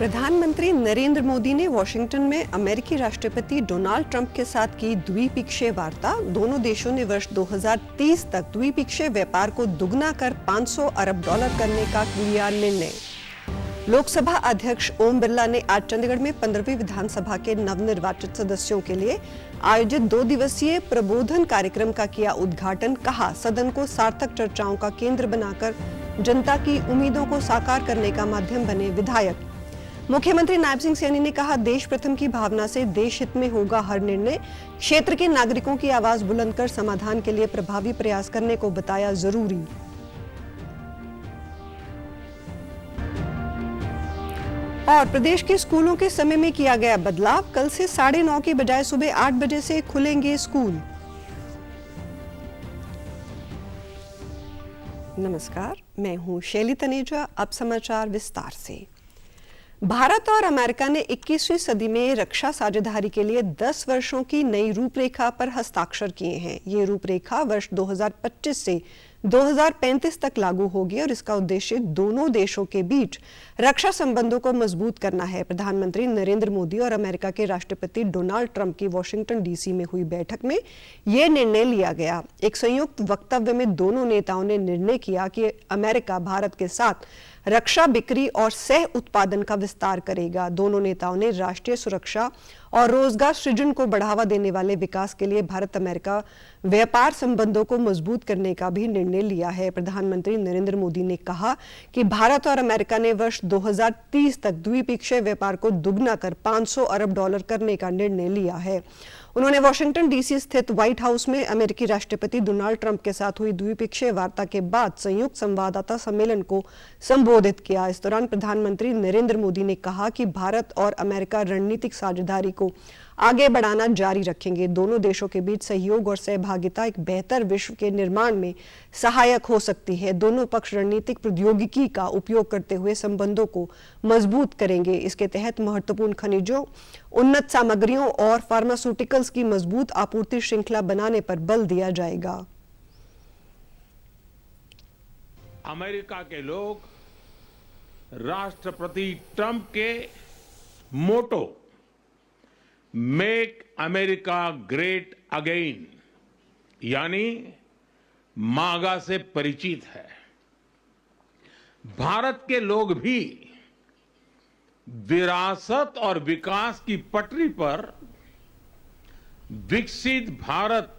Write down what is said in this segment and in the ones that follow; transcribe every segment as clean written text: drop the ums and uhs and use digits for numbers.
प्रधानमंत्री नरेंद्र मोदी ने वॉशिंगटन में अमेरिकी राष्ट्रपति डोनाल्ड ट्रंप के साथ की द्विपक्षीय वार्ता। दोनों देशों ने वर्ष 2030 तक द्विपक्षीय व्यापार को दुगना कर $500 अरब करने का लिया निर्णय। लोकसभा अध्यक्ष ओम बिरला ने आज चंडीगढ़ में 15वीं विधानसभा के नवनिर्वाचित सदस्यों के लिए आयोजित 2 दिवसीय प्रबोधन कार्यक्रम का किया उद्घाटन। कहा, सदन को सार्थक चर्चाओं का केंद्र बनाकर जनता की उम्मीदों को साकार करने का माध्यम बने विधायक। मुख्यमंत्री नायब सिंह सैनी ने कहा, देश प्रथम की भावना से देश हित में होगा हर निर्णय। क्षेत्र के नागरिकों की आवाज बुलंद कर समाधान के लिए प्रभावी प्रयास करने को बताया जरूरी। और प्रदेश के स्कूलों के समय में किया गया बदलाव। कल से 9:30 की बजाय सुबह 8 बजे से खुलेंगे स्कूल। नमस्कार, मैं हूं शैली तनेजा। अब समाचार विस्तार से। भारत और अमेरिका ने 21वीं सदी में रक्षा साझेदारी के लिए 10 वर्षों की नई रूपरेखा पर हस्ताक्षर किए हैं। ये रूपरेखा वर्ष 2025 से 2035 तक लागू होगी और इसका उद्देश्य दोनों देशों के बीच रक्षा संबंधों को मजबूत करना है। प्रधानमंत्री नरेंद्र मोदी और अमेरिका के राष्ट्रपति डोनाल्ड ट्रंप की वॉशिंगटन डीसी में हुई बैठक में यह निर्णय लिया गया। एक संयुक्त वक्तव्य में दोनों नेताओं ने निर्णय किया कि अमेरिका भारत के साथ रक्षा बिक्री और सह उत्पादन का विस्तार करेगा। दोनों नेताओं ने राष्ट्रीय सुरक्षा और रोजगार सृजन को बढ़ावा देने वाले विकास के लिए भारत अमेरिका व्यापार संबंधों को मजबूत करने का भी निर्णय लिया है। प्रधानमंत्री नरेंद्र मोदी ने कहा कि भारत और अमेरिका ने वर्ष 2030 तक द्विपक्षीय व्यापार को दुगना कर $500 अरब करने का निर्णय लिया है। उन्होंने वॉशिंगटन डीसी स्थित व्हाइट हाउस में अमेरिकी राष्ट्रपति डोनाल्ड ट्रंप के साथ हुई द्विपक्षीय वार्ता के बाद संयुक्त संवाददाता सम्मेलन को संबोधित किया। इस दौरान प्रधानमंत्री नरेंद्र मोदी ने कहा कि भारत और अमेरिका रणनीतिक साझेदारी को आगे बढ़ाना जारी रखेंगे। दोनों देशों के बीच सहयोग और सहभागिता एक बेहतर विश्व के निर्माण में सहायक हो सकती है। दोनों पक्ष रणनीतिक प्रौद्योगिकी का उपयोग करते हुए संबंधों को मजबूत करेंगे। इसके तहत महत्वपूर्ण खनिजों, उन्नत सामग्रियों और फार्मास्यूटिकल्स की मजबूत आपूर्ति श्रृंखला बनाने पर बल दिया जाएगा। अमेरिका के लोग राष्ट्रपति ट्रंप के मोटो मेक अमेरिका ग्रेट अगेन यानी मागा से परिचित है। भारत के लोग भी विरासत और विकास की पटरी पर विकसित भारत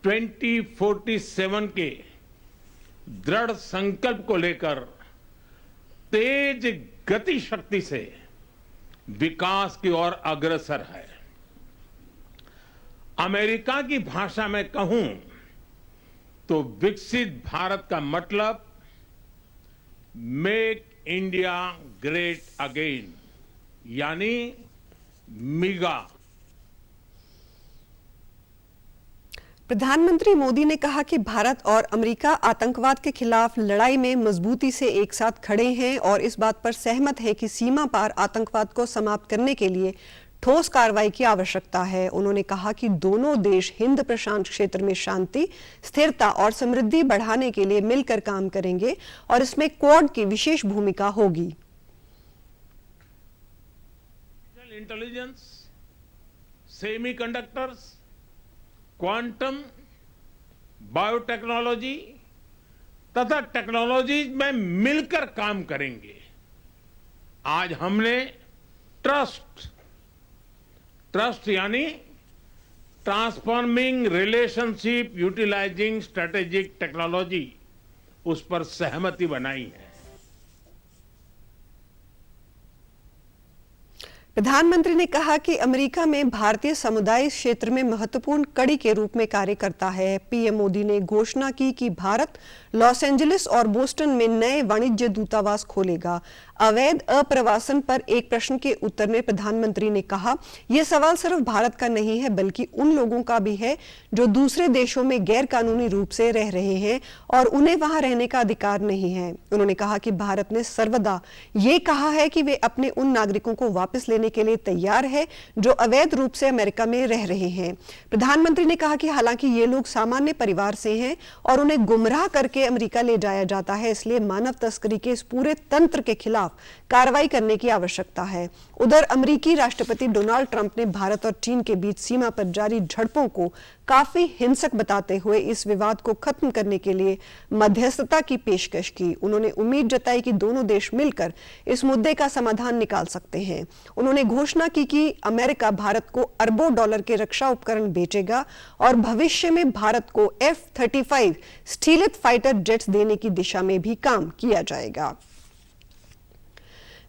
2047 के दृढ़ संकल्प को लेकर तेज गति शक्ति से विकास की ओर अग्रसर है। अमेरिका की भाषा में कहूं तो विकसित भारत का मतलब मेक इंडिया ग्रेट अगेन यानी मिगा। प्रधानमंत्री मोदी ने कहा कि भारत और अमेरिका आतंकवाद के खिलाफ लड़ाई में मजबूती से एक साथ खड़े हैं और इस बात पर सहमत है कि सीमा पार आतंकवाद को समाप्त करने के लिए ठोस कार्रवाई की आवश्यकता है। उन्होंने कहा कि दोनों देश हिंद प्रशांत क्षेत्र में शांति, स्थिरता और समृद्धि बढ़ाने के लिए मिलकर काम करेंगे और इसमें क्वाड की विशेष भूमिका होगी। इंटेलिजेंस, सेमीकंडक्टर्स, क्वांटम, बायोटेक्नोलॉजी तथा टेक्नोलॉजी में मिलकर काम करेंगे। आज हमने ट्रस्ट यानी transforming relationship utilizing strategic technology उस पर सहमति बनाई है। प्रधानमंत्री ने कहा कि अमेरिका में भारतीय समुदाय इस क्षेत्र में महत्वपूर्ण कड़ी के रूप में कार्य करता है। पीएम मोदी ने घोषणा की कि भारत लॉस एंजलिस और बोस्टन में नए वाणिज्य दूतावास खोलेगा। अवैध अप्रवासन पर एक प्रश्न के उत्तर में प्रधानमंत्री ने कहा, यह सवाल सिर्फ भारत का नहीं है बल्कि उन लोगों का भी है जो दूसरे देशों में गैर कानूनी रूप से रह रहे हैं और उन्हें वहां रहने का अधिकार नहीं है। उन्होंने कहा कि भारत ने सर्वदा ये कहा है कि वे अपने उन नागरिकों को वापस लेने देने के लिए तैयार है जो अवैध रूप से अमेरिका में रह रहे हैं। प्रधानमंत्री ने कहा कि हालांकि ये लोग सामान्य परिवार से हैं और उन्हें गुमराह करके अमेरिका ले जाया जाता है, इसलिए मानव तस्करी के इस पूरे तंत्र के खिलाफ कार्रवाई करने की आवश्यकता है। उधर अमेरिकी राष्ट्रपति डोनाल्ड ट्रंप ने भारत और चीन के बीच सीमा पर जारी झड़पों को काफी हिंसक बताते हुए इस विवाद को खत्म करने के लिए मध्यस्थता की पेशकश की। उन्होंने उम्मीद जताई कि दोनों देश मिलकर इस मुद्दे का समाधान निकाल सकते हैं। उन्होंने घोषणा की कि अमेरिका भारत को अरबों डॉलर के रक्षा उपकरण बेचेगा और भविष्य में भारत को F-35 स्टीलथ फाइटर जेट्स देने की दिशा में भी काम किया जाएगा।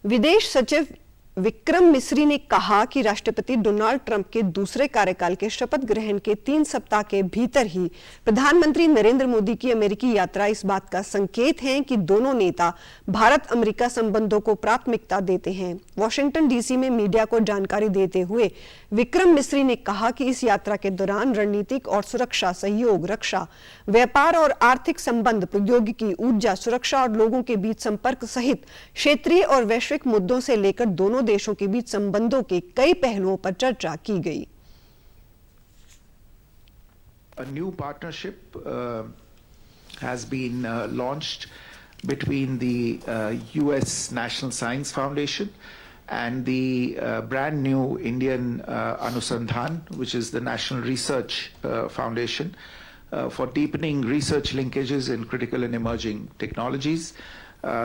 विदेश सचिव विक्रम मिस्री ने कहा कि राष्ट्रपति डोनाल्ड ट्रंप के दूसरे कार्यकाल के शपथ ग्रहण के 3 सप्ताह के भीतर ही प्रधानमंत्री नरेंद्र मोदी की अमेरिकी यात्रा इस बात का संकेत है कि दोनों नेता भारत अमेरिका संबंधों को प्राथमिकता देते हैं। वॉशिंगटन डीसी में मीडिया को जानकारी देते हुए विक्रम मिस्री ने कहा कि इस यात्रा के दौरान रणनीतिक और सुरक्षा सहयोग, रक्षा, व्यापार और आर्थिक संबंध, प्रौद्योगिकी, ऊर्जा, सुरक्षा और लोगों के बीच संपर्क सहित क्षेत्रीय और वैश्विक मुद्दों से लेकर दोनों देशों के बीच संबंधों के कई पहलुओं पर चर्चा की गई। A new partnership has been launched between the US National Science Foundation and the brand new Indian Anusandhan, which is the National Research Foundation, for deepening research linkages in critical and emerging technologies.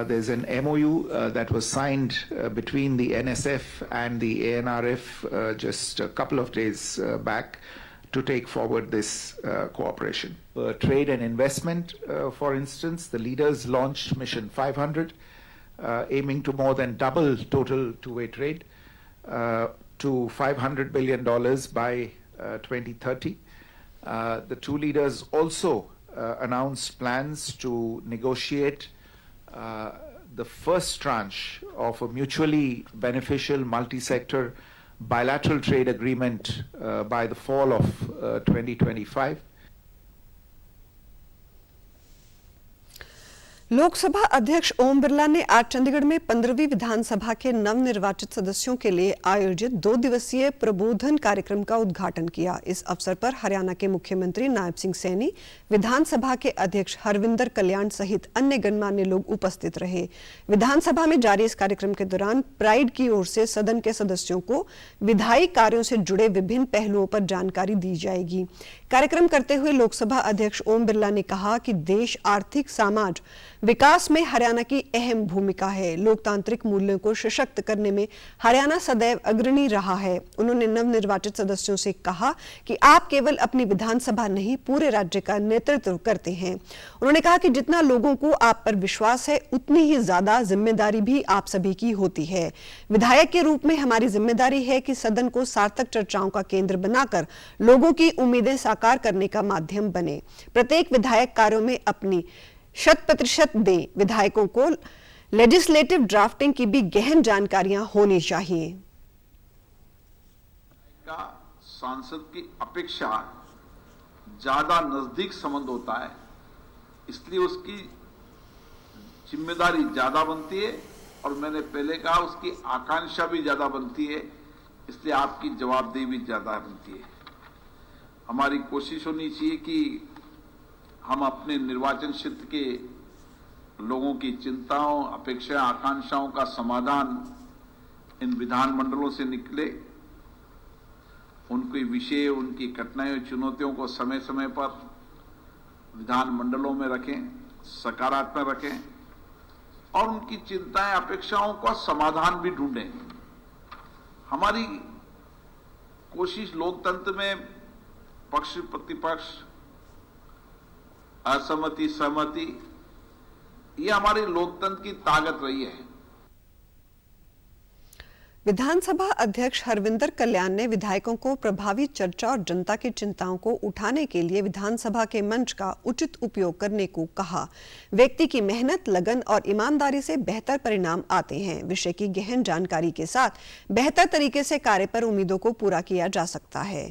There's an MOU that was signed between the NSF and the ANRF just a couple of days back to take forward this cooperation. Trade and investment, for instance, the leaders launched Mission 500, aiming to more than double total two-way trade to $500 billion by 2030. The two leaders also announced plans to negotiate the first tranche of a mutually beneficial multi-sector bilateral trade agreement by the fall of 2025. Lok Sabha अध्यक्ष ओम बिरला ने आज चंडीगढ़ में 15वीं विधानसभा के नवनिर्वाचित सदस्यों के लिए आयोजित 2 दिवसीय प्रबोधन कार्यक्रम का उद्घाटन किया। इस अवसर पर हरियाणा के मुख्यमंत्री नायब सिंह सैनी, विधानसभा के अध्यक्ष हरविंदर कल्याण सहित अन्य गणमान्य लोग उपस्थित रहे। विधानसभा में जारी इस कार्यक्रम के दौरान प्राइड की ओर से सदन के सदस्यों को विधायी कार्यों से जुड़े विभिन्न पहलुओं पर जानकारी दी जाएगी। कार्यक्रम करते हुए लोकसभा अध्यक्ष ओम बिरला ने कहा कि देश आर्थिक समाज विकास में हरियाणा की अहम भूमिका है। लोकतांत्रिक मूल्यों को सशक्त करने में हरियाणा सदैव अग्रणी रहा है। उन्होंने नवनिर्वाचित सदस्यों से कहा कि आप केवल अपनी विधानसभा नहीं, पूरे राज्य का नेतृत्व करते हैं। उन्होंने कहा कि जितना लोगों को आप पर विश्वास है, उतनी ही ज्यादा जिम्मेदारी भी आप सभी की होती है। विधायक के रूप में हमारी जिम्मेदारी है कि सदन को सार्थक चर्चाओं का केंद्र बनाकर लोगों की उम्मीदें साकार करने का माध्यम बने। प्रत्येक विधायक कार्यों में अपनी 100% दें। विधायकों को लेजिस्लेटिव ड्राफ्टिंग की भी गहन जानकारियां होनी चाहिए। का सांसद की अपेक्षा ज्यादा नजदीक संबंध होता है, इसलिए उसकी जिम्मेदारी ज्यादा बनती है और मैंने पहले कहा उसकी आकांक्षा भी ज्यादा बनती है, इसलिए आपकी जवाबदेही भी ज्यादा बनती है। हमारी कोशिश होनी चाहिए कि हम अपने निर्वाचन क्षेत्र के लोगों की चिंताओं, अपेक्षाएं, आकांक्षाओं का समाधान इन विधानमंडलों से निकले, उनके विषय, उनकी कठिनाइयों, चुनौतियों को समय समय पर विधानमंडलों में रखें, सकारात्मक रखें और उनकी चिंताएं, अपेक्षाओं का समाधान भी ढूंढें। हमारी कोशिश लोकतंत्र में पक्ष प्रतिपक्ष, असहमति सहमति, ये हमारी लोकतंत्र की ताकत रही है। विधानसभा अध्यक्ष हरविंदर कल्याण ने विधायकों को प्रभावी चर्चा और जनता की चिंताओं को उठाने के लिए विधानसभा के मंच का उचित उपयोग करने को कहा। व्यक्ति की मेहनत, लगन और ईमानदारी से बेहतर परिणाम आते हैं। विषय की गहन जानकारी के साथ बेहतर तरीके से कार्य पर उम्मीदों को पूरा किया जा सकता है।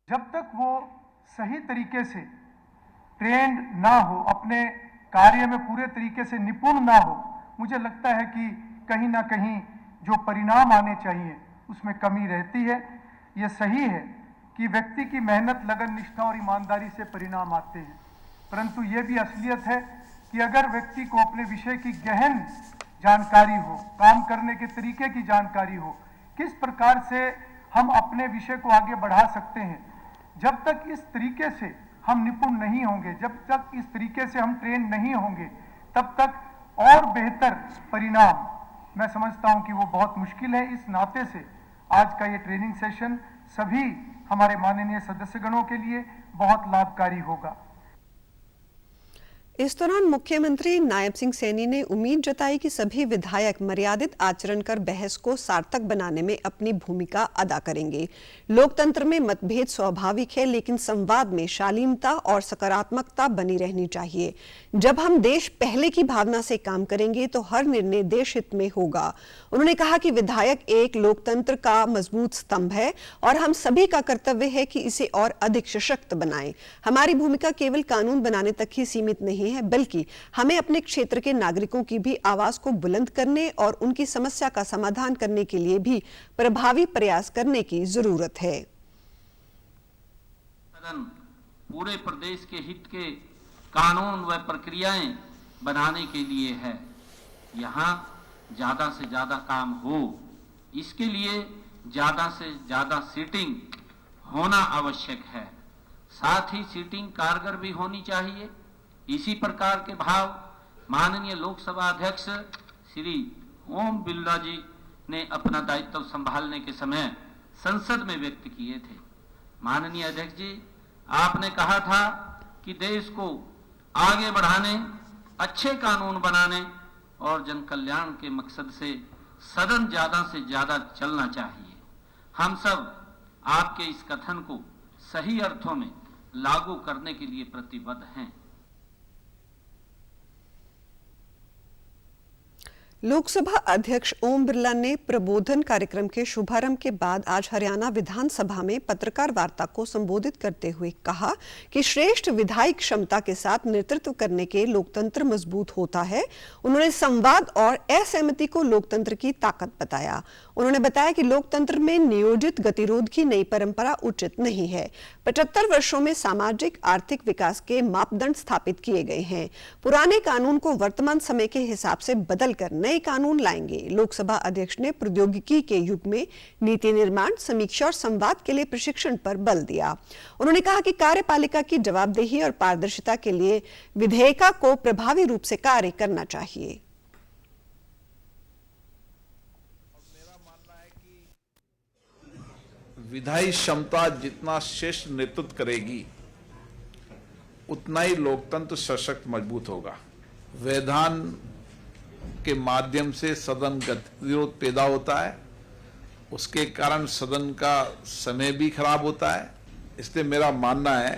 जब तक वो सही तरीके से ट्रेंड ना हो, अपने कार्य में पूरे तरीके से निपुण ना हो, मुझे लगता है कि कहीं ना कहीं जो परिणाम आने चाहिए उसमें कमी रहती है। ये सही है कि व्यक्ति की मेहनत, लगन, निष्ठा और ईमानदारी से परिणाम आते हैं, परंतु ये भी असलियत है कि अगर व्यक्ति को अपने विषय की गहन जानकारी हो, काम करने के तरीके की जानकारी हो, किस प्रकार से हम अपने विषय को आगे बढ़ा सकते हैं, जब तक इस तरीके से हम निपुण नहीं होंगे, जब तक इस तरीके से हम ट्रेन नहीं होंगे, तब तक और बेहतर परिणाम मैं समझता हूं कि वो बहुत मुश्किल है। इस नाते से आज का ये ट्रेनिंग सेशन सभी हमारे माननीय सदस्यगणों के लिए बहुत लाभकारी होगा। इस दौरान मुख्यमंत्री नायब सिंह सैनी ने उम्मीद जताई कि सभी विधायक मर्यादित आचरण कर बहस को सार्थक बनाने में अपनी भूमिका अदा करेंगे। लोकतंत्र में मतभेद स्वाभाविक है, लेकिन संवाद में शालीनता और सकारात्मकता बनी रहनी चाहिए। जब हम देश पहले की भावना से काम करेंगे तो हर निर्णय देश हित में होगा। उन्होंने कहा कि विधायक एक लोकतंत्र का मजबूत स्तंभ है और हम सभी का कर्तव्य है कि इसे और अधिक सशक्त बनाएं। हमारी भूमिका केवल कानून बनाने तक ही सीमित नहीं है, बल्कि हमें अपने क्षेत्र के नागरिकों की भी आवाज को बुलंद करने और उनकी समस्या का समाधान करने के लिए भी प्रभावी प्रयास करने की जरूरत है। पूरे प्रदेश के हित के कानून व प्रक्रियाएं बनाने के लिए है। यहाँ ज्यादा से ज्यादा काम हो, इसके लिए ज्यादा से ज्यादा सीटिंग होना आवश्यक है। साथ ही सीटिंग कारगर भी होनी चाहिए। इसी प्रकार के भाव माननीय लोकसभा अध्यक्ष श्री ओम बिरला जी ने अपना दायित्व संभालने के समय संसद में व्यक्त किए थे। माननीय अध्यक्ष जी, आपने कहा था कि देश को आगे बढ़ाने, अच्छे कानून बनाने और जन कल्याण के मकसद से सदन ज्यादा से ज्यादा चलना चाहिए। हम सब आपके इस कथन को सही अर्थों में लागू करने के लिए प्रतिबद्ध हैं। लोकसभा अध्यक्ष ओम बिरला ने प्रबोधन कार्यक्रम के शुभारंभ के बाद आज हरियाणा विधानसभा में पत्रकार वार्ता को संबोधित करते हुए कहा कि श्रेष्ठ विधायी क्षमता के साथ नेतृत्व करने के लोकतंत्र मजबूत होता है। उन्होंने संवाद और असहमति को लोकतंत्र की ताकत बताया। उन्होंने बताया कि लोकतंत्र में नियोजित गतिरोध की नई परंपरा उचित नहीं है। 75 वर्षों में सामाजिक आर्थिक विकास के मापदंड स्थापित किए गए हैं। पुराने कानून को वर्तमान समय के हिसाब से बदलकर नए कानून लाएंगे। लोकसभा अध्यक्ष ने प्रौद्योगिकी के युग में नीति निर्माण, समीक्षा और संवाद के लिए प्रशिक्षण पर बल दिया। उन्होंने कहा कि कार्यपालिका की जवाबदेही और पारदर्शिता के लिए विधेयिका को प्रभावी रूप से कार्य करना चाहिए। विधायी क्षमता जितना श्रेष्ठ नेतृत्व करेगी, उतना ही लोकतंत्र सशक्त मजबूत होगा। विधान के माध्यम से सदन गतिरोध पैदा होता है, उसके कारण सदन का समय भी खराब होता है। इसलिए मेरा मानना है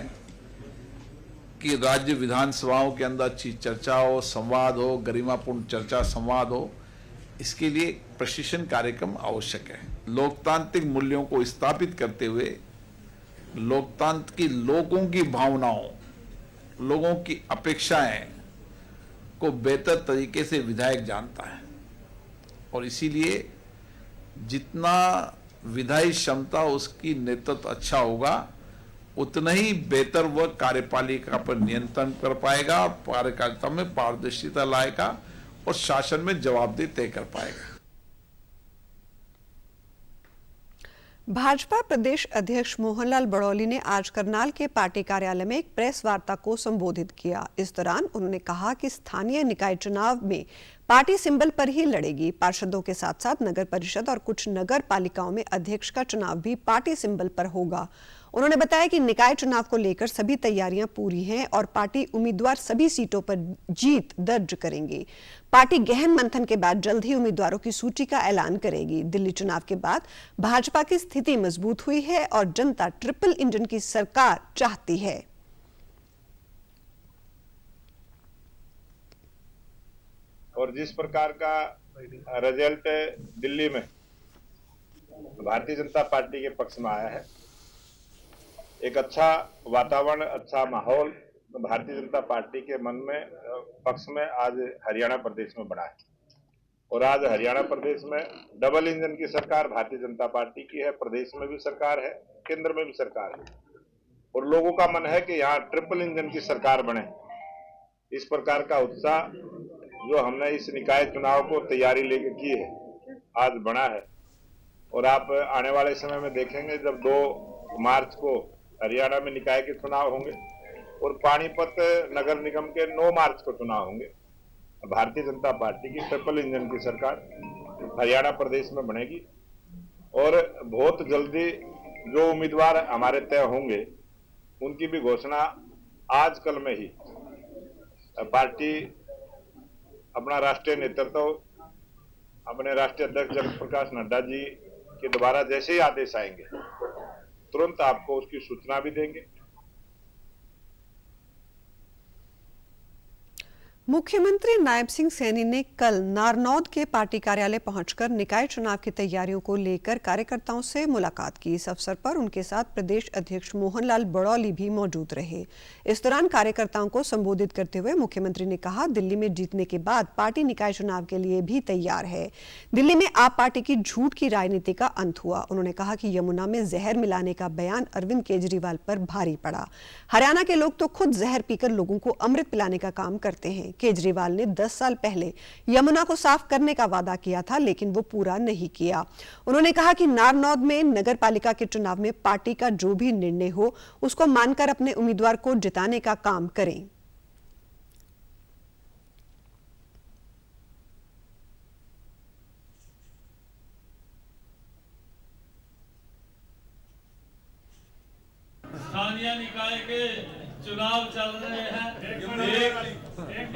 कि राज्य विधानसभाओं के अंदर अच्छी चर्चा हो, संवाद हो, गरिमापूर्ण चर्चा संवाद हो, इसके लिए प्रशिक्षण कार्यक्रम आवश्यक है। लोकतांत्रिक मूल्यों को स्थापित करते हुए लोकतंत्र की लोगों की भावनाओं, लोगों की अपेक्षाएं को बेहतर तरीके से विधायक जानता है और इसीलिए जितना विधायी क्षमता उसकी नेतृत्व अच्छा होगा, उतना ही बेहतर वह कार्यपालिका पर नियंत्रण कर पाएगा, कार्यपालिका में पारदर्शिता लाएगा और शासन में जवाबदेही तय कर पाएगा। भाजपा प्रदेश अध्यक्ष मोहनलाल बड़ौली ने आज करनाल के पार्टी कार्यालय में एक प्रेस वार्ता को संबोधित किया। इस दौरान उन्होंने कहा कि स्थानीय निकाय चुनाव में पार्टी सिंबल पर ही लड़ेगी। पार्षदों के साथ साथ नगर परिषद और कुछ नगर पालिकाओं में अध्यक्ष का चुनाव भी पार्टी सिंबल पर होगा। उन्होंने बताया कि निकाय चुनाव को लेकर सभी तैयारियां पूरी हैं और पार्टी उम्मीदवार सभी सीटों पर जीत दर्ज करेंगे। पार्टी गहन मंथन के बाद जल्द ही उम्मीदवारों की सूची का ऐलान करेगी। दिल्ली चुनाव के बाद भाजपा की स्थिति मजबूत हुई है और जनता ट्रिपल इंजन की सरकार चाहती है। और जिस प्रकार का रिजल्ट दिल्ली में भारतीय जनता पार्टी के पक्ष में आया है, एक अच्छा वातावरण, अच्छा माहौल भारतीय जनता पार्टी के मन में पक्ष में आज हरियाणा प्रदेश में बना है। और आज हरियाणा प्रदेश में डबल इंजन की सरकार भारतीय जनता पार्टी की है, प्रदेश में भी सरकार है, केंद्र में भी सरकार है, और लोगों का मन है कि यहाँ ट्रिपल इंजन की सरकार बने। इस प्रकार का उत्साह जो हमने इस निकाय चुनाव को तैयारी लेकर की है आज बना है। और आप आने वाले समय में देखेंगे जब 2 मार्च को हरियाणा में निकाय के चुनाव होंगे और पानीपत नगर निगम के 9 मार्च को चुनाव होंगे, भारतीय जनता पार्टी की ट्रिपल इंजन की सरकार हरियाणा प्रदेश में बनेगी। और बहुत जल्दी जो उम्मीदवार हमारे तय होंगे उनकी भी घोषणा आज कल में ही पार्टी अपना राष्ट्रीय नेतृत्व अपने राष्ट्रीय अध्यक्ष जगत प्रकाश नड्डा जी के द्वारा जैसे ही आदेश आएंगे तुरंत आपको उसकी सूचना भी देंगे। मुख्यमंत्री नायब सिंह सैनी ने कल नारनौद के पार्टी कार्यालय पहुंचकर निकाय चुनाव की तैयारियों को लेकर कार्यकर्ताओं से मुलाकात की। इस अवसर पर उनके साथ प्रदेश अध्यक्ष मोहनलाल बड़ौली भी मौजूद रहे। इस दौरान कार्यकर्ताओं को संबोधित करते हुए मुख्यमंत्री ने कहा, दिल्ली में जीतने के बाद पार्टी निकाय चुनाव के लिए भी तैयार है। दिल्ली में आप पार्टी की झूठ की राजनीति का अंत हुआ। उन्होंने कहा कि यमुना में जहर मिलाने का बयान अरविंद केजरीवाल पर भारी पड़ा। हरियाणा के लोग तो खुद जहर पीकर लोगों को अमृत पिलाने का काम करते हैं। केजरीवाल ने 10 साल पहले यमुना को साफ करने का वादा किया था, लेकिन वो पूरा नहीं किया। उन्होंने कहा कि नारनौद में नगर पालिका के चुनाव में पार्टी का जो भी निर्णय हो उसको मानकर अपने उम्मीदवार को जिताने का काम करें। स्थानीय निकाय के चुनाव चल रहे हैं।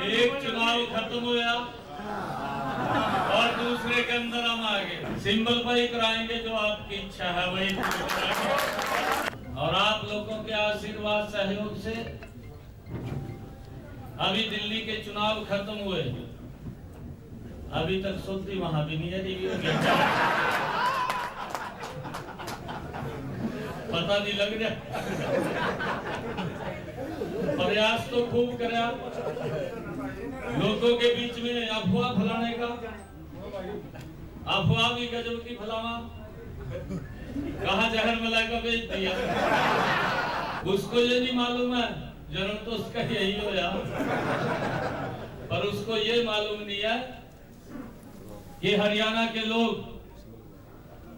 एक चुनाव खत्म हुआ और दूसरे के अंदर हम आगे सिंबल पर ही कराएंगे, जो आपकी इच्छा है वही कराएंगे। और आप लोगों के आशीर्वाद सहयोग से अभी दिल्ली के चुनाव खत्म हुए, अभी तक सुधरी वहां भी नहीं है, पता नहीं लग रहा। प्रयास तो खूब करा लोगों के बीच में अफवाह फैलाने का, अफवाह भी गजब की फैलावा, कहा जहर मिलाकर बेच दिया। उसको ये नहीं मालूम है, जरूर तो उसका यही हो यार, पर उसको ये मालूम नहीं है कि हरियाणा के लोग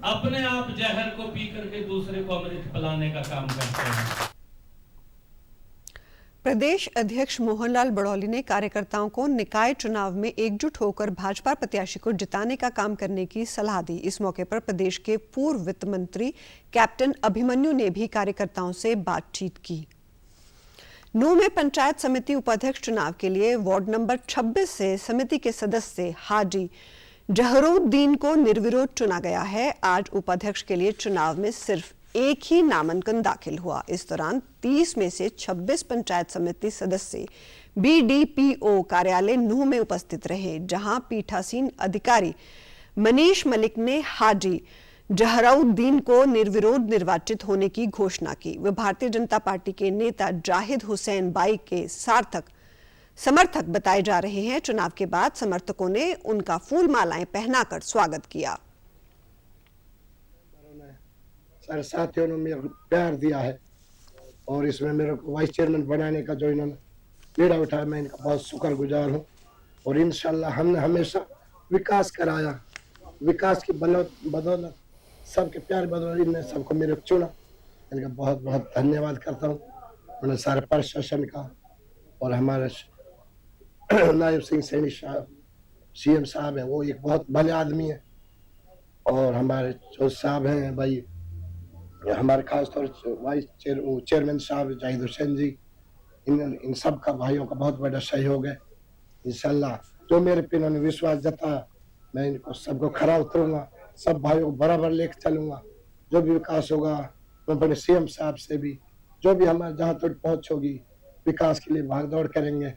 अपने आप जहर को पी करके दूसरे को अमृत पिलाने का काम करते हैं। प्रदेश अध्यक्ष मोहनलाल बड़ौली ने कार्यकर्ताओं को निकाय चुनाव में एकजुट होकर भाजपा प्रत्याशी को जिताने का काम करने की सलाह दी। इस मौके पर प्रदेश के पूर्व वित्त मंत्री कैप्टन अभिमन्यु ने भी कार्यकर्ताओं से बातचीत की। नूंह में पंचायत समिति उपाध्यक्ष चुनाव के लिए वार्ड नंबर 26 से समिति के सदस्य हाजी जहरुद्दीन को निर्विरोध चुना गया है। आज उपाध्यक्ष के लिए चुनाव में सिर्फ एक ही नामांकन दाखिल हुआ। इस दौरान 30 में से 26 पंचायत समिति सदस्य बीडीपीओ कार्यालय नूंह में उपस्थित रहे, जहां पीठासीन अधिकारी मनीष मलिक ने हाजी जहरुद्दीन को निर्विरोध निर्वाचित होने की घोषणा की। वे भारतीय जनता पार्टी के नेता जाहिद हुसैन बाई के समर्थक बताए जा रहे हैं। चुनाव के बाद समर्थकों ने उनका फूल मालाएं पहनाकर स्वागत किया। सारे साथियों ने मेरे को प्यार दिया है और इसमें मेरे को वाइस चेयरमैन बनाने का जो इन्होंने बीड़ा उठाया, मैं इनका बहुत शुक्रगुजार हूँ। और इंशाल्लाह हमने हमेशा विकास कराया, विकास की बदौलत सबके प्यार बदौलत इन्हें सबको मेरे को चुना। इनका बहुत बहुत धन्यवाद करता हूँ, उन्हें सारे प्रशासन का। और हमारे नायब सिंह सैनी साहब सीएम साहब हैं, वो एक बहुत भले आदमी है। और हमारे जो साहब हैं भाई, हमारे खासतौर वाइस चेयरमैन साहब जाहिद हुसैन जी, इन सब का भाइयों का बहुत बड़ा सहयोग है। इंशाल्लाह जो मेरे पे इन्होंने विश्वास जताया, मैं इनको सबको खरा उतरूंगा, सब भाइयों को बराबर लेकर चलूंगा। जो भी विकास होगा मैं अपने सीएम साहब से भी, जो भी हमारे जहाँ तक पहुंच होगी, विकास के लिए भागदौड़ करेंगे।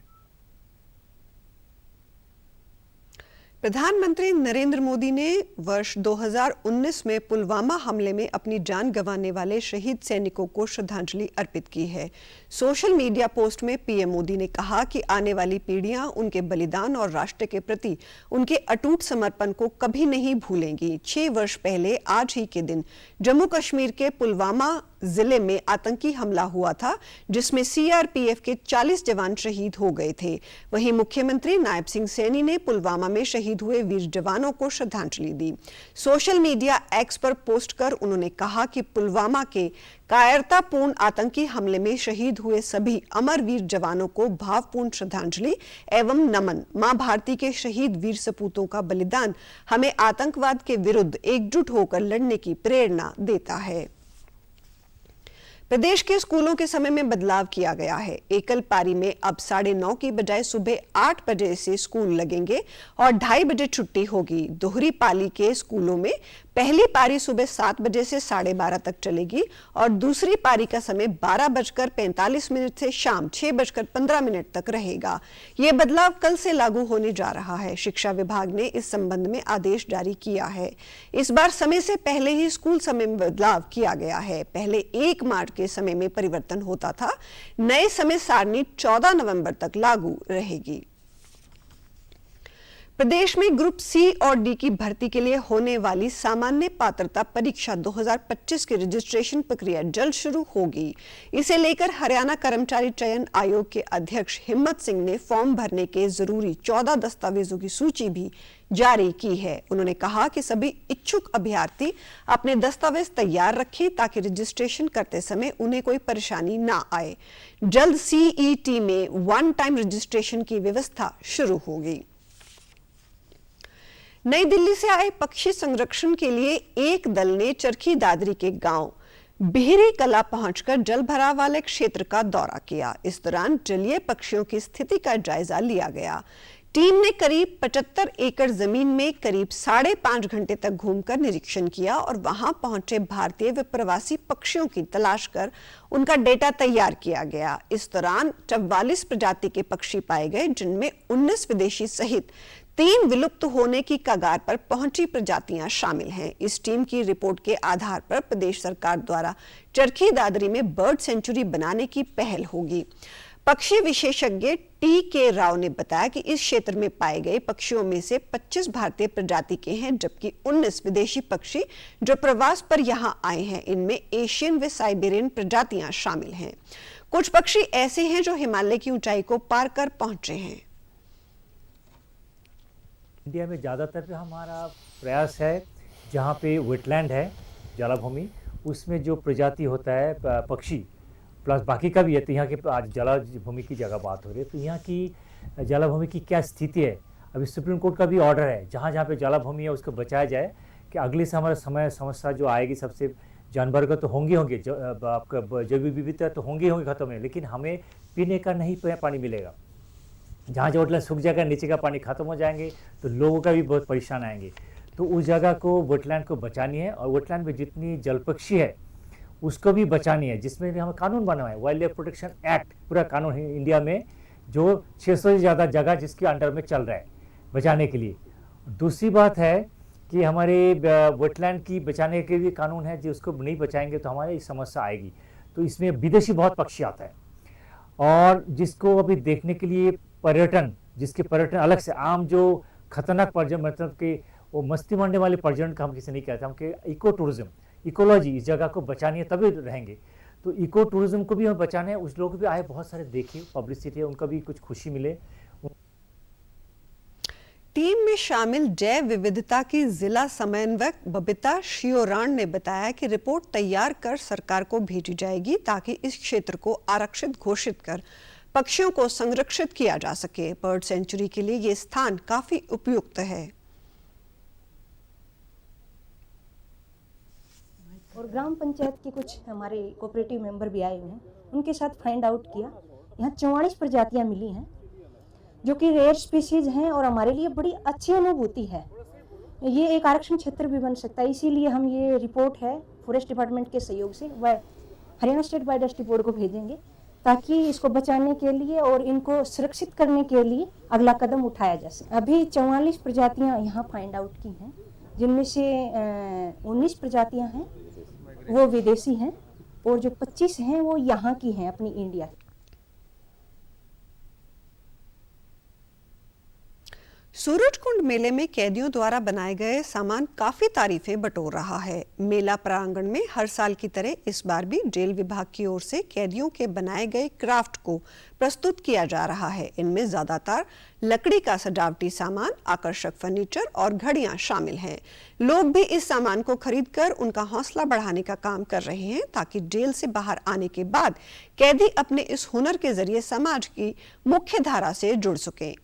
प्रधानमंत्री नरेंद्र मोदी ने वर्ष 2019 में पुलवामा हमले में अपनी जान गंवाने वाले शहीद सैनिकों को श्रद्धांजलि अर्पित की है। सोशल मीडिया पोस्ट में पीएम मोदी ने कहा कि आने वाली पीढ़ियां उनके बलिदान और राष्ट्र के प्रति उनके अटूट समर्पण को कभी नहीं भूलेंगी। 6 वर्ष पहले आज ही के दिन जम्मू कश्मीर के पुलवामा जिले में आतंकी हमला हुआ था, जिसमें सीआरपीएफ के 40 जवान शहीद हो गए थे। वहीं मुख्यमंत्री नायब सिंह सैनी ने पुलवामा में शहीद हुए वीर जवानों को श्रद्धांजलि दी। सोशल मीडिया एक्स पर पोस्ट कर उन्होंने कहा कि पुलवामा के कायरतापूर्ण आतंकी हमले में शहीद हुए सभी अमर वीर जवानों को भावपूर्ण श्रद्धांजलि एवं नमन। मां भारती के शहीद वीर सपूतों का बलिदान हमें आतंकवाद के विरुद्ध एकजुट होकर लड़ने की प्रेरणा देता है। प्रदेश के स्कूलों के समय में बदलाव किया गया है। एकल पारी में अब 9:30 की बजाय सुबह 8 बजे से स्कूल लगेंगे और 2:30 बजे छुट्टी होगी। दोहरी पाली के स्कूलों में पहली पारी सुबह 7 बजे से 12:30 तक चलेगी और दूसरी पारी का समय 12:45 से शाम 6:15 तक रहेगा। ये बदलाव कल से लागू होने जा रहा है। शिक्षा विभाग ने इस संबंध में आदेश जारी किया है। इस बार समय से पहले ही स्कूल समय में बदलाव किया गया है। पहले 1 मार्च के समय में परिवर्तन होता था। नए समय सारणी 14 नवंबर तक लागू रहेगी। प्रदेश में ग्रुप सी और डी की भर्ती के लिए होने वाली सामान्य पात्रता परीक्षा 2025 की रजिस्ट्रेशन प्रक्रिया जल्द शुरू होगी। इसे लेकर हरियाणा कर्मचारी चयन आयोग के अध्यक्ष हिम्मत सिंह ने फॉर्म भरने के जरूरी 14 दस्तावेजों की सूची भी जारी की है। उन्होंने कहा कि सभी इच्छुक अभ्यर्थी अपने दस्तावेज तैयार रखें ताकि रजिस्ट्रेशन करते समय उन्हें कोई परेशानी ना आए। जल्द सीईटी में वन टाइम रजिस्ट्रेशन की व्यवस्था शुरू होगी। नई दिल्ली से आए पक्षी संरक्षण के लिए एक दल ने चरखी दादरी के गांव बिहरी कला पहुंचकर जल भराव वाले क्षेत्र का दौरा किया। इस दौरान जलीय पक्षियों की स्थिति का जायजा लिया गया। टीम ने करीब 75 एकड़ जमीन में करीब 5.5 घंटे तक घूमकर निरीक्षण किया और वहां पहुंचे भारतीय व प्रवासी पक्षियों की तलाश कर उनका डेटा तैयार किया गया। इस दौरान 44 प्रजाति के पक्षी पाए गए, जिनमें 19 विदेशी सहित 3 विलुप्त होने की कगार पर पहुंची प्रजातियां शामिल हैं। इस टीम की रिपोर्ट के आधार पर प्रदेश सरकार द्वारा चरखी दादरी में बर्ड सेंचुरी बनाने की पहल होगी। पक्षी विशेषज्ञ टी.के. राव ने बताया कि इस क्षेत्र में पाए गए पक्षियों में से 25 भारतीय प्रजाति के हैं, जबकि 19 विदेशी पक्षी जो प्रवास पर यहां आए हैं। इनमें एशियन व साइबेरियन प्रजातियां शामिल हैं। कुछ पक्षी ऐसे हैं जो हिमालय की ऊंचाई को पार कर पहुंचे हैं। इंडिया में ज़्यादातर हमारा प्रयास है जहाँ पे वेटलैंड है, जलाभूमि, उसमें जो प्रजाति होता है पक्षी प्लस बाकी का भी है। तो यहाँ के आज जलाभूमि की जगह बात हो रही है, तो यहाँ की जलाभूमि की क्या स्थिति है। अभी सुप्रीम कोर्ट का भी ऑर्डर है जहाँ जहाँ पे जलाभूमि है उसको बचाया जाए कि अगले से हमारा समस्या जो आएगी सबसे जानवर का तो होंगे आपका जैव विविधता तो होंगे खत्म है, लेकिन हमें पीने का नहीं पानी मिलेगा। जहाँ जो वेटलैंड सूख जाएगा, नीचे का पानी खत्म हो जाएंगे तो लोगों का भी बहुत परेशान आएंगे। तो उस जगह को वेटलैंड को बचानी है और वेटलैंड में जितनी जल पक्षी है उसको भी बचानी है, जिसमें भी हमें कानून बना है, वाइल्ड लाइफ प्रोटेक्शन एक्ट पूरा कानून है इंडिया में, जो 600 से ज़्यादा जगह जिसके अंडर में चल रहा है बचाने के लिए। दूसरी बात है कि हमारे वेटलैंड की बचाने के लिए कानून है, जो उसको नहीं बचाएंगे तो हमारे समस्या आएगी। तो इसमें विदेशी बहुत पक्षी आता है और जिसको अभी देखने के लिए जिसके पर्यटन अलग से आम जो खतरनाक पर्यटन मतलब कि वो मस्ती मारने वाले पर्यटन का हम किसी नहीं कहते, हम इको टूरिज्म इकोलॉजी इस जगह को बचानी है तभी रहेंगे। तो इको टूरिज्म को भी हमें बचाना है, उस लोग भी आए बहुत सारे देखे, पब्लिसिटी है, उनका भी कुछ खुशी मिले। टीम में शामिल जैव विविधता की जिला समन्वयक बबीता शियोरान ने बताया कि रिपोर्ट तैयार कर सरकार को भेजी जाएगी ताकि इस क्षेत्र को आरक्षित घोषित कर पक्षियों को संरक्षित किया जा सके। बर्ड सेंचुरी के लिए ये स्थान काफी उपयुक्त है। और ग्राम पंचायत के कुछ हमारे कोऑपरेटिव मेंबर भी आए हुए हैं, उनके साथ फाइंड आउट किया। यहाँ 44 प्रजातियाँ मिली हैं जो कि रेयर स्पीशीज हैं और हमारे लिए बड़ी अच्छी अनुभूति है। ये एक आरक्षण क्षेत्र भी बन सकता है, इसीलिए हम ये रिपोर्ट है फॉरेस्ट डिपार्टमेंट के सहयोग से हरियाणा स्टेट बायोडायवर्सिटी बोर्ड को भेजेंगे ताकि इसको बचाने के लिए और इनको सुरक्षित करने के लिए अगला कदम उठाया जा सके। अभी 44 प्रजातियां यहाँ फाइंड आउट की हैं, जिनमें से 19 प्रजातियां हैं वो विदेशी हैं और जो 25 हैं वो यहाँ की हैं, अपनी इंडिया की। सूरजकुंड मेले में कैदियों द्वारा बनाए गए सामान काफी तारीफें बटोर रहा है। मेला प्रांगण में हर साल की तरह इस बार भी जेल विभाग की ओर से कैदियों के बनाए गए क्राफ्ट को प्रस्तुत किया जा रहा है। इनमें ज्यादातर लकड़ी का सजावटी सामान, आकर्षक फर्नीचर और घड़ियां शामिल हैं। लोग भी इस सामान को खरीदकर उनका हौसला बढ़ाने का काम कर रहे हैं, ताकि जेल से बाहर आने के बाद कैदी अपने इस हुनर के जरिए समाज की मुख्य धारा से जुड़ सकें।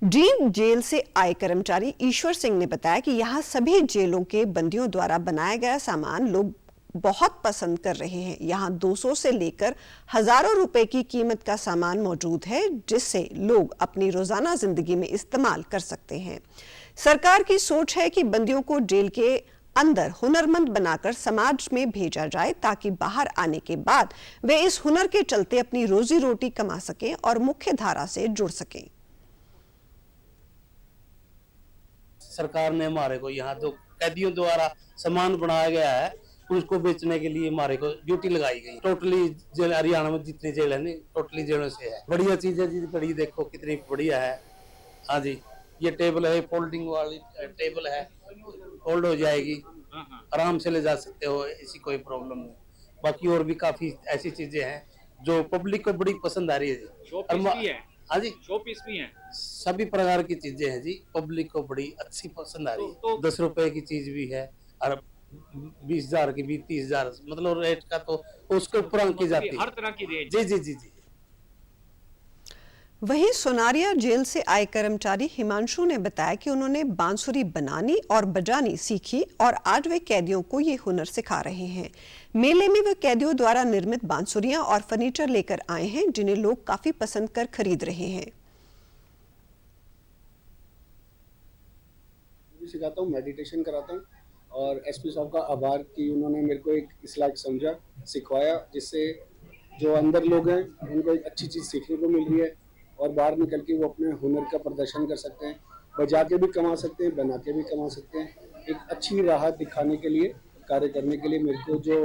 डीन जेल से आए कर्मचारी ईश्वर सिंह ने बताया कि यहाँ सभी जेलों के बंदियों द्वारा बनाया गया सामान लोग बहुत पसंद कर रहे हैं। यहाँ 200 से लेकर हजारों रुपए की कीमत का सामान मौजूद है, जिससे लोग अपनी रोजाना जिंदगी में इस्तेमाल कर सकते हैं। सरकार की सोच है कि बंदियों को जेल के अंदर हुनरमंद बनाकर समाज में भेजा जाए, ताकि बाहर आने के बाद वे इस हुनर के चलते अपनी रोजी रोटी कमा सकें और मुख्य धारा से जुड़ सकें। सरकार ने हमारे को यहाँ जो कैदियों द्वारा सामान बनाया गया है उसको बेचने के लिए हमारे को ड्यूटी लगाई गई। टोटली जेल हरियाणा में जितनी जेल है टोटली जेलों से है। बढ़िया चीज है जी, बड़ी देखो कितनी बढ़िया है। हाँ जी, ये टेबल है, फोल्डिंग वाली टेबल है, फोल्ड हो जाएगी, आराम से ले जा सकते हो, ऐसी कोई प्रॉब्लम नहीं। बाकी और भी काफी ऐसी चीजें हैं जो पब्लिक को बड़ी पसंद आ रही है जी। हाँ जी, शो पीस भी हैं, सभी प्रकार की चीजें हैं जी, पब्लिक को बड़ी अच्छी पसंद आ रही है। 10 रुपए की चीज भी है और 20,000 की भी, 30,000 मतलब रेट का तो उसके ऊपर की जाती है, हर तरह की रेट। जी जी जी जी। वहीं सोनारिया जेल से आए कर्मचारी हिमांशु ने बताया कि उन्होंने बांसुरी बनानी और बजानी सीखी और आज वे कैदियों को ये हुनर सिखा रहे हैं। मेले में वे कैदियों द्वारा निर्मित बांसुरियां और फर्नीचर लेकर आए हैं, जिन्हें लोग काफी पसंद कर खरीद रहे हैं। सिखाता हूँ, मेडिटेशन कराता हूँ और एसपी साहब का आभार कि उन्होंने मेरे को एक इस लायक समझा, सिखवाया, जिससे जो अंदर लोग हैं उनको एक अच्छी चीज़ सीखने को मिल रही है और बाहर निकल के वो अपने हुनर का प्रदर्शन कर सकते हैं, बजा के भी कमा सकते हैं, बना के भी कमा सकते हैं। एक अच्छी राह दिखाने के लिए, कार्य करने के लिए मेरे को जो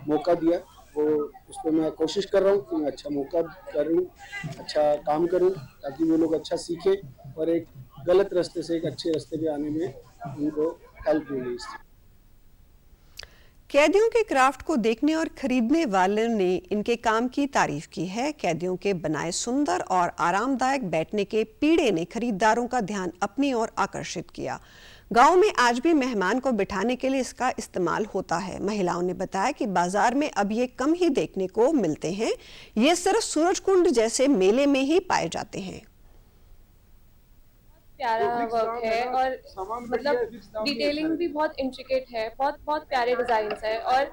मौका दिया वो उस पर मैं कोशिश कर रहा हूँ कि मैं अच्छा मौका करूँ, अच्छा काम करूँ, ताकि वो लोग अच्छा सीखें और एक गलत रास्ते से एक अच्छे रास्ते पे आने में उनको हेल्प मिले। कैदियों के क्राफ्ट को देखने और खरीदने वालों ने इनके काम की तारीफ की है। कैदियों के बनाए सुंदर और आरामदायक बैठने के पीढ़े ने खरीदारों का ध्यान अपनी ओर आकर्षित किया। गांव में आज भी मेहमान को बिठाने के लिए इसका इस्तेमाल होता है। महिलाओं ने बताया कि बाजार में अब ये कम ही देखने को मिलते हैं, ये सिर्फ सूरजकुंड जैसे मेले में ही पाए जाते हैं। प्यारा वर्क है और मतलब डिटेलिंग भी बहुत इंट्रिकेट है, बहुत प्यारे डिजाइन है और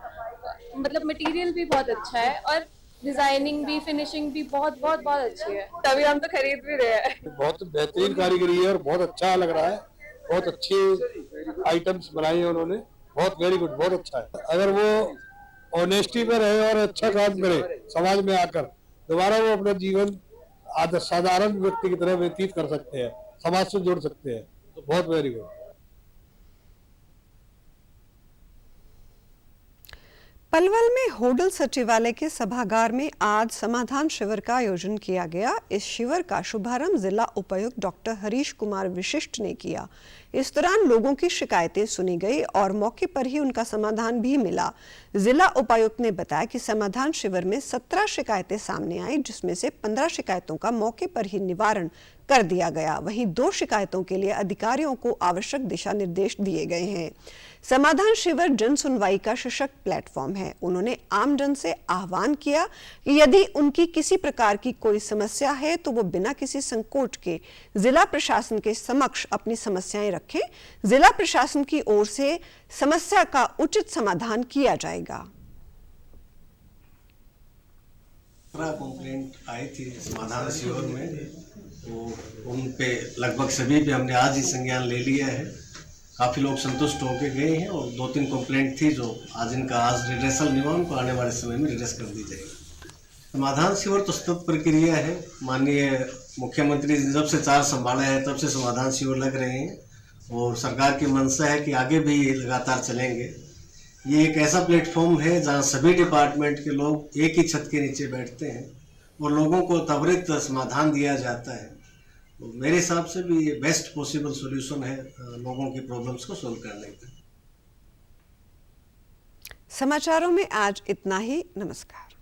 मतलब मटेरियल भी बहुत अच्छा है और डिजाइनिंग भी, फिनिशिंग भी बहुत अच्छी है, तभी हम तो खरीद भी रहे हैं। बहुत बेहतरीन कारीगरी है और बहुत अच्छा लग रहा है, बहुत अच्छे आइटम्स बनाए हैं उन्होंने, बहुत वेरी गुड, बहुत अच्छा है। अगर वो ऑनेस्टी में रहे और अच्छा काम करे समाज में आकर, दोबारा वो अपना जीवन साधारण व्यक्ति की तरह व्यतीत कर सकते हैं, समाज से जुड़ सकते हैं, तो बहुत वेरी गुड। पलवल में होडल सचिवालय के सभागार में आज समाधान शिविर का आयोजन किया गया। इस शिविर का शुभारंभ जिला उपायुक्त डॉक्टर हरीश कुमार विशिष्ट ने किया। इस दौरान लोगों की शिकायतें सुनी गई और मौके पर ही उनका समाधान भी मिला। जिला उपायुक्त ने बताया कि समाधान शिविर में 17 शिकायतें सामने आई, जिसमें से 15 शिकायतों का मौके पर ही निवारण कर दिया गया। वहीं 2 शिकायतों के लिए अधिकारियों को आवश्यक दिशा निर्देश दिए गए हैं। समाधान शिविर जन सुनवाई का सशक्त प्लेटफॉर्म है। उन्होंने आमजन से आह्वान किया कि यदि उनकी किसी प्रकार की कोई समस्या है तो वो बिना किसी संकोच के जिला प्रशासन के समक्ष अपनी समस्याएं रखें। जिला प्रशासन की ओर से समस्या का उचित समाधान किया जाएगा। कंप्लेंट आई थी समाधान शिविर में, तो उन पे लगभग सभी पे हमने आज ही संज्ञान ले लिया है। काफ़ी लोग संतुष्ट होकर गए हैं और 2-3 कंप्लेंट थी जो आज इनका रिड्रेसल नहीं हुआ, उनको आने वाले समय में रिड्रेस कर दी जाएगी। समाधान शिविर तो सतत प्रक्रिया है। माननीय मुख्यमंत्री ने जब से चार्ज संभाला है तब से समाधान शिविर लग रहे हैं और सरकार की मंशा है कि आगे भी ये लगातार चलेंगे। ये एक ऐसा प्लेटफॉर्म है जहां सभी डिपार्टमेंट के लोग एक ही छत के नीचे बैठते हैं और लोगों को त्वरित समाधान दिया जाता है। तो मेरे हिसाब से भी ये बेस्ट पॉसिबल सॉल्यूशन है लोगों की प्रॉब्लम्स को सोल्व करने का। समाचारों में आज इतना ही। नमस्कार।